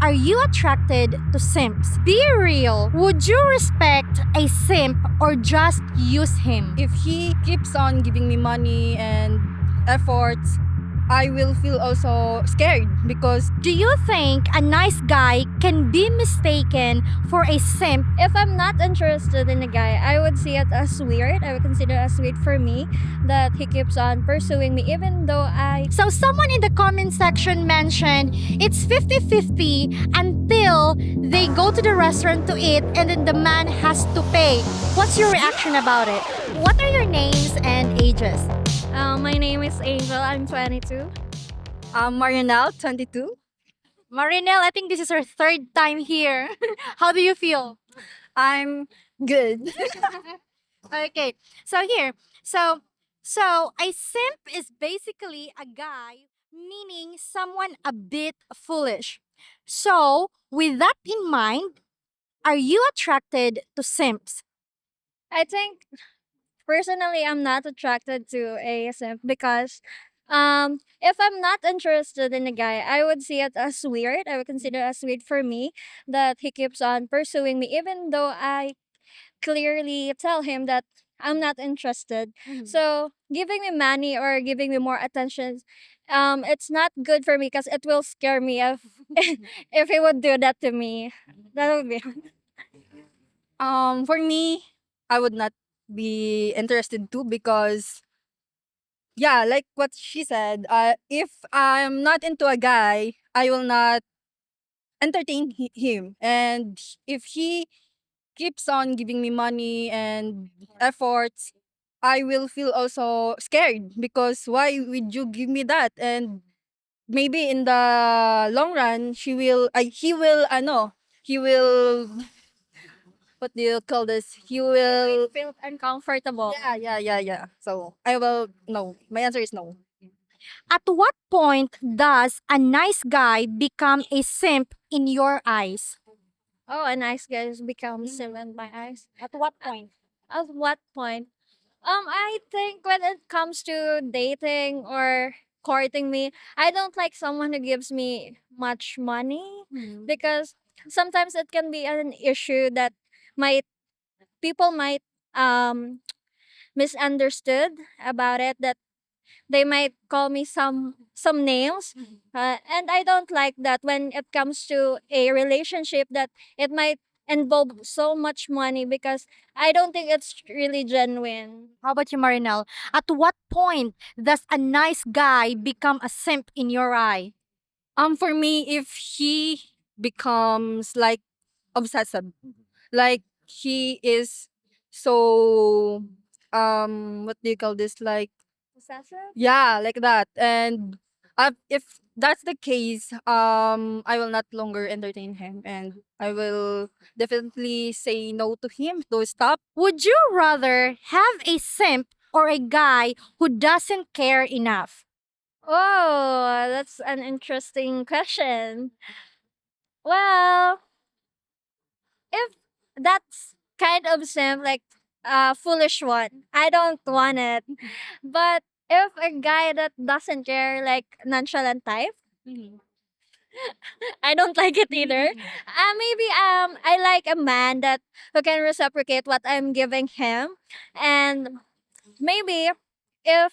Are you attracted to simps? Be real. Would you respect a simp or just use him? If he keeps on giving me money and efforts, I will feel also scared because Do you think a nice guy can be mistaken for a simp? If I'm not interested in a guy, I would see it as weird. I would consider it as weird for me that he keeps on pursuing me even though I So someone in the comment section mentioned it's 50-50 until they go to the restaurant to eat and then the man has to pay. What's your reaction about it? What are your names and ages? my name is Angel. I'm 22. Marianelle, 22. Marinelle, I think this is her third time here. How do you feel? I'm good. Okay. So here. So a simp is basically a guy meaning someone a bit foolish. So, with that in mind, are you attracted to simps? I think personally I'm not attracted to a simp because if I'm not interested in a guy, I would see it as weird. I would consider it as weird for me that he keeps on pursuing me even though I clearly tell him that I'm not interested. So giving me money or giving me more attention, it's not good for me because it will scare me if if he would do that to me. That would be. For me, I would not be interested too because yeah, like what she said, if I'm not into a guy, I will not entertain him. And if he keeps on giving me money and efforts, I will feel also scared because why would you give me that? And maybe in the long run, he will, what do you call this? He will, Feel uncomfortable. yeah. So I will, no. My answer is no. At what point does a nice guy become a simp in your eyes? Oh, a nice guy has become sim in my eyes. At what point? At what point? I think when it comes to dating or courting me, I don't like someone who gives me much money because sometimes it can be an issue that might people might um misunderstood about it, that they might call me some names, and I don't like that when it comes to a relationship that it might involve so much money because I don't think it's really genuine. How about you, Marinelle? At what point does a nice guy become a simp in your eye? For me, if he becomes like obsessive, like he is so what do you call this, like Possessive? yeah, like that. And if that's the case, I will not longer entertain him and I will definitely say no to him to stop. Would you rather have a simp or a guy who doesn't care enough? Oh, that's an interesting question. Well, if that's kind of sim, like a foolish one, I don't want it. But if a guy that doesn't care, like nonchalant type, I don't like it either. Maybe I like a man that who can reciprocate what I'm giving him, and maybe if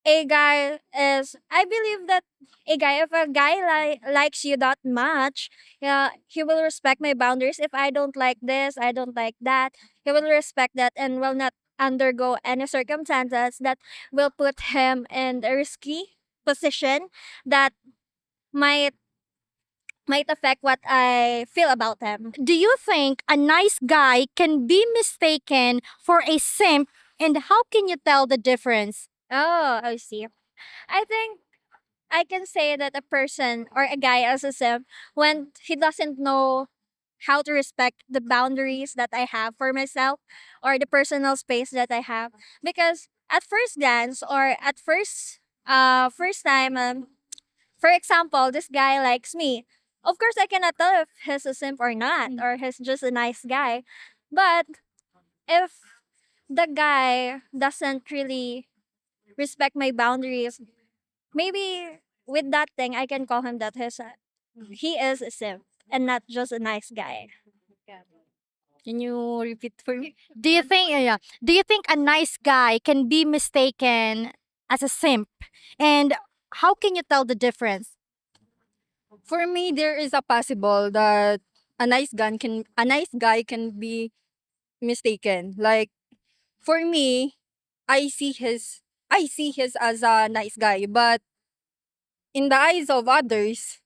a guy is, I believe that if a guy likes you that much, yeah, he will respect my boundaries. If I don't like this, I don't like that, he will respect that and will not undergo any circumstances that will put him in a risky position that might affect what I feel about him. Do you think a nice guy can be mistaken for a simp, and how can you tell the difference? Oh, I see. I think I can say that a person or a guy as a simp when he doesn't know how to respect the boundaries that I have for myself or the personal space that I have. Because at first glance or at first time, for example, this guy likes me. Of course, I cannot tell if he's a simp or not, or he's just a nice guy. But if the guy doesn't really respect my boundaries, maybe with that thing, I can call him that he is a simp and not just a nice guy. Can you repeat for me? Do you think yeah, do you think a nice guy can be mistaken as a simp? And how can you tell the difference? For me, there is a possible that a nice guy can be mistaken. Like for me, I see his I see his as a nice guy, but in the eyes of others,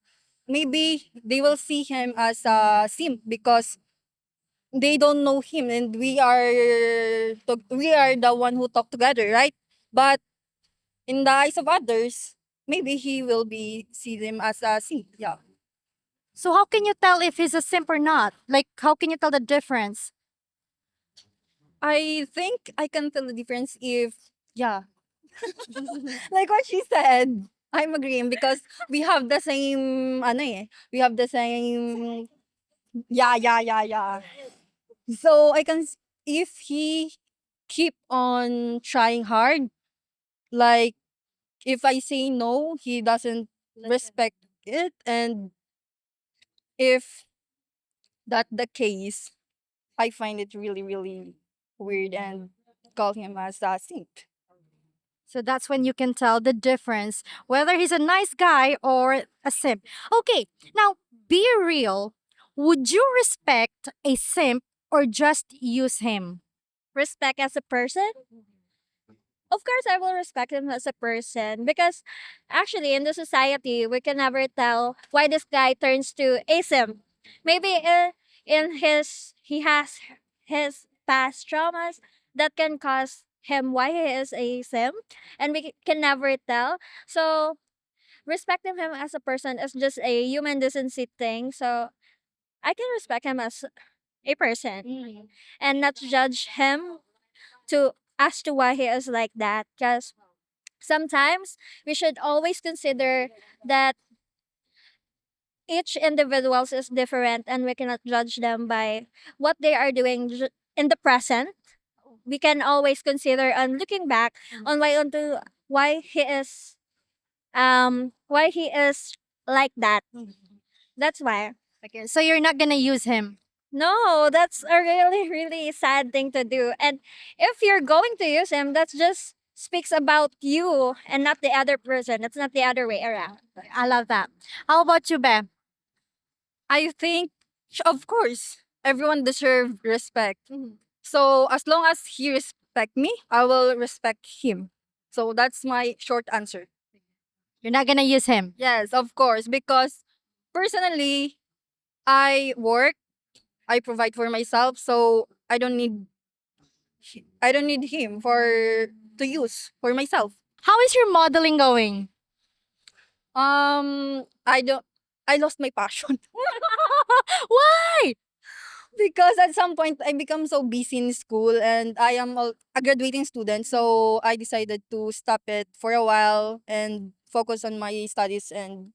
maybe they will see him as a simp because they don't know him and we are the one who talk together, right? But in the eyes of others, maybe he will be see them as a simp. Yeah. So how can you tell if he's a simp or not? Like how can you tell the difference? I think I can tell the difference if yeah, like what she said. I'm agreeing because we have the same we have the same yeah. So if he keep on trying hard, like if I say no, he doesn't respect it, and if that the case, I find it really weird and call him as a simp. So that's when you can tell the difference whether he's a nice guy or a simp. Okay, now be real. Would you respect a simp or just use him? Respect as a person? Of course, I will respect him as a person because actually in the society, we can never tell why this guy turns to a simp. Maybe he has his past traumas that can cause him why he is a simp, and we can never tell. So respecting him as a person is just a human decency thing. So I can respect him as a person and not judge him to as to why he is like that. Because sometimes we should always consider that each individuals is different and we cannot judge them by what they are doing in the present. We can always consider on looking back on why he is like that. That's why. Okay, so you're not gonna use him. No, that's a really sad thing to do. And if you're going to use him, that just speaks about you and not the other person. It's not the other way around. I love that. How about you, Be? I think, of course, everyone deserve respect. So as long as he respect me, I will respect him. So that's my short answer. You're not gonna use him. Yes, of course, because personally, I work, I provide for myself, so I don't need him for to use for myself. How is your modeling going? I don't. I lost my passion Why? because at some point I become so busy in school and I am a graduating student, so I decided to stop it for a while and focus on my studies and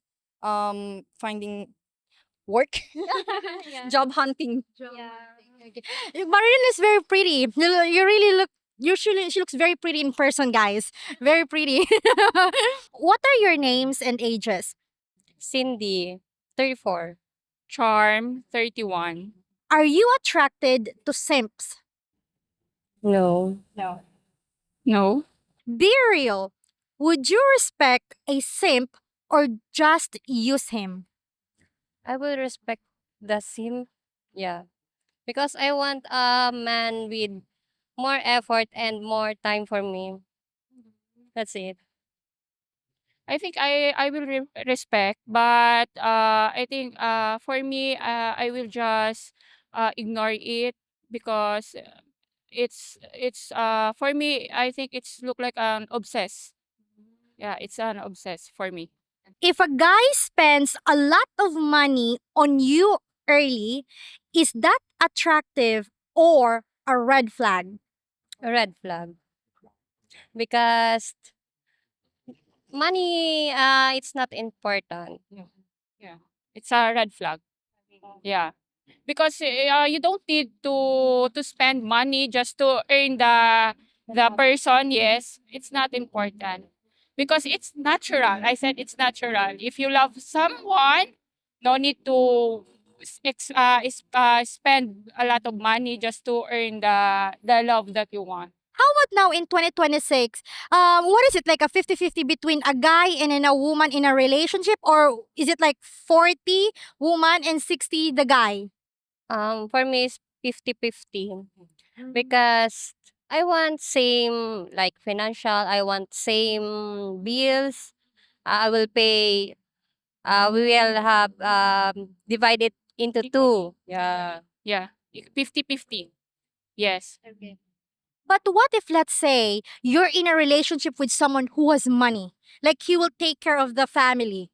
finding work, job hunting. Okay. Marilyn is very pretty. You really look. Usually, she looks very pretty in person, guys. Very pretty. What are your names and ages? Cindy, 34. Charm, 31. Are you attracted to simps? No. No. Be real. Would you respect a simp or just use him? I will respect the sim. Yeah. Because I want a man with more effort and more time for me. That's it. I think I will respect, but I think for me I will just ignore it because it's for me I think it's look like an obsess. Yeah, it's an obsess for me. If a guy spends a lot of money on you early, is that attractive or a red flag? A red flag. Because money, it's not important. Yeah, it's a red flag. Yeah, because you don't need to spend money just to earn the person. Yes, it's not important because it's natural. I said it's natural. If you love someone, No need to spend a lot of money just to earn the love that you want. How about now in 2026? What is it, like a 50-50 between a guy and then a woman in a relationship, or is it like 40 woman and 60 the guy? For me, it's 50-50 because I want same like financial. I want same bills. I will pay. We will have divided into two. Yeah. Yeah, 50-50. Yes. But what if, let's say, you're in a relationship with someone who has money? Like he will take care of the family.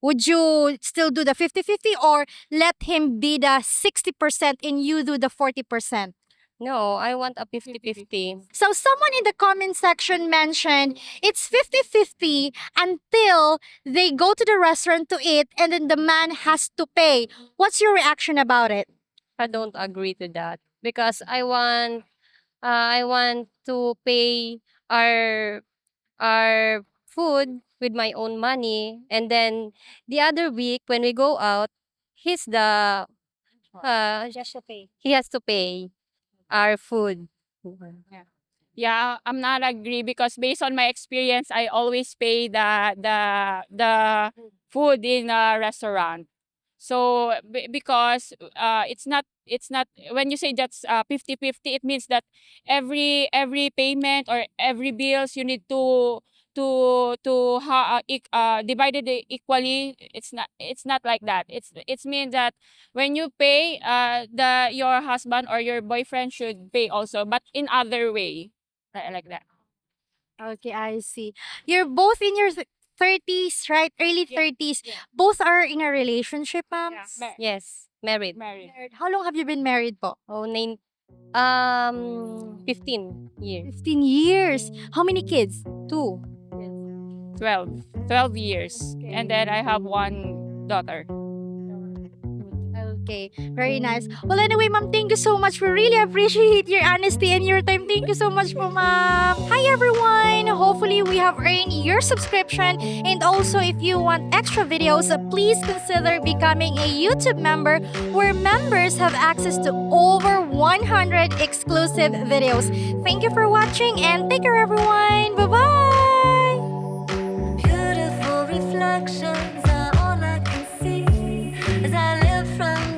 Would you still do the 50-50, or let him be the 60% and you do the 40%? No, I want a 50-50. So someone in the comment section mentioned it's 50-50 until they go to the restaurant to eat and then the man has to pay. What's your reaction about it? I don't agree to that because I want to pay our our food with my own money, and then the other week when we go out, he's the he has to pay our food. Yeah, I'm not agree because based on my experience, I always pay the food in a restaurant. So because it's not when you say that's 50-50, it means that every payment or every bills you need to divided it equally. It's not like that. It's mean that when you pay, the your husband or your boyfriend should pay also, but in other way. Like that. Okay, I see. You're both in your 30s, right? Early 30s. Both are in a relationship, ma'am? Yes, married. Married. How long have you been married po? Oh, 15 years. 15 years. How many kids? 2. 12 years. And then I have one daughter. Okay, very nice. Well, anyway, ma'am, thank you so much. We really appreciate your honesty and your time. Thank you so much po, ma'am. Hi, everyone. Hopefully, we have earned your subscription. And also, if you want extra videos, please consider becoming a YouTube member where members have access to over 100 exclusive videos. Thank you for watching and take care, everyone. Bye-bye. Beautiful reflections are all I can see as I live from